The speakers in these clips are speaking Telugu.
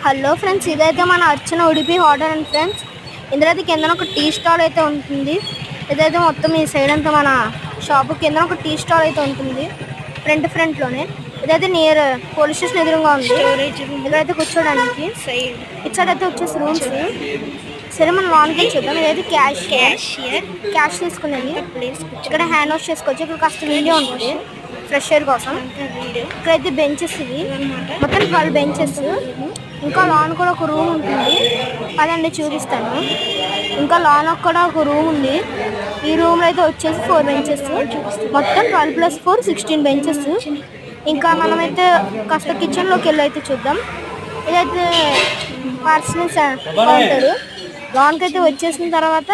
హలో ఫ్రెండ్స్, ఇదైతే మన అర్చన ఉడిపి హోటల్ అండ్ ఫ్రెండ్స్. ఇందులో అయితే కింద ఒక టీ స్టాల్ అయితే ఉంటుంది. ఇదైతే మొత్తం ఈ సైడ్ అంతా మన షాపు కింద ఒక టీ స్టాల్ అయితే ఉంటుంది. ఫ్రంట్ లోనే ఇదైతే నియర్ పోలీస్ స్టేషన్ ఎదురుగా ఉంది. ఇదైతే కూర్చోడానికి ఇటు సైడ్ అయితే వచ్చేసి రూమ్స్. సరే మనం లోన్కి చూద్దాం. ఇదైతే క్యాష్ తీసుకునేది. ఇక్కడ హ్యాండ్ వాష్ చేసుకోవచ్చు. ఇక్కడ కాస్త వీడియో ఉంటుంది ఫ్రెష్ ఎయిర్ కోసం. ఇక్కడైతే బెంచెస్ ఇవి మొత్తం 12 బెంచెస్. ఇంకా లాన్ కూడా ఒక రూమ్ ఉంటుంది, అదండి చూపిస్తాను. ఇంకా లాన్ కూడా ఒక రూమ్ ఉంది. ఈ రూమ్లో అయితే వచ్చేసి 4 బెంచెస్, మొత్తం 12 + 4 16 బెంచెస్. ఇంకా మనమైతే కాస్త కిచెన్లోకి వెళ్ళి అయితే చూద్దాం. ఇదైతే పార్సల్ కౌంటర్. లాన్కి అయితే వచ్చేసిన తర్వాత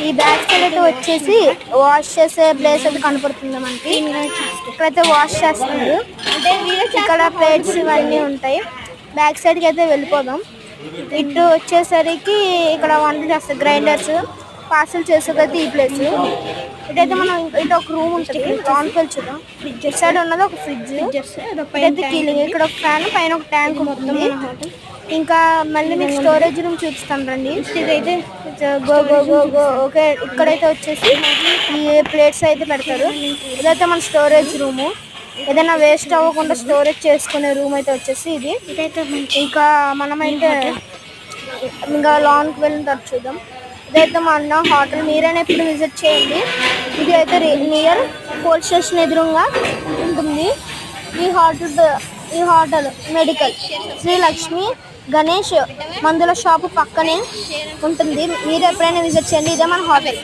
ఈ బ్యాక్ సైడ్ అయితే వచ్చేసి వాష్ చేసే ప్లేస్ అయితే కనపడుతుంది మనకి. ఇక్కడైతే వాష్ చేస్తున్నారు. ఇక్కడ ప్లేట్స్ ఇవన్నీ ఉంటాయి. బ్యాక్ సైడ్కి అయితే వెళ్ళిపోదాం. ఇటు వచ్చేసరికి ఇక్కడ వంట చేస్తారు, గ్రైండర్స్, పార్సల్ చేసేదైతే ఈ ప్లేస్. ఇటైతే మనం ఇటు ఒక రూమ్ ఉంటుంది, లాన్కి వెళ్ళి చూద్దాం. ఇటు సైడ్ ఉన్నది ఒక ఫ్రిడ్జ్, ఇదైతే కీలింగ్. ఇక్కడ ఒక ఫ్యాన్, పైన ఒక ట్యాంక్ ఉంటుంది. ఇంకా మళ్ళీ మీకు స్టోరేజ్ రూమ్ చూపిస్తాను రండి. ఇదైతే ఓకే. ఇక్కడైతే వచ్చేసి ఈ ప్లేట్స్ అయితే పెడతారు. ఇదైతే మన స్టోరేజ్ రూము. ఏదైనా వేస్ట్ అవ్వకుండా స్టోరేజ్ చేసుకునే రూమ్ అయితే వచ్చేసి ఇది. ఇంకా మనమైతే ఇంకా లాన్కి వెళ్ళిన తర్వాత చూద్దాం. ఇదైతే మా అన్న హోటల్. మీరైనా ఎప్పుడు విజిట్ చేయండి. ఇది అయితే నియర్ పోలీస్ స్టేషన్ ఎదురుగా ఉంటుంది. ఈ హోటల్ మెడికల్ శ్రీ లక్ష్మి గణేష్ మందుల షాపు పక్కనే ఉంటుంది. మీరు ఎప్పుడైనా విజిట్ చేయండి. ఇదే మన హోటల్.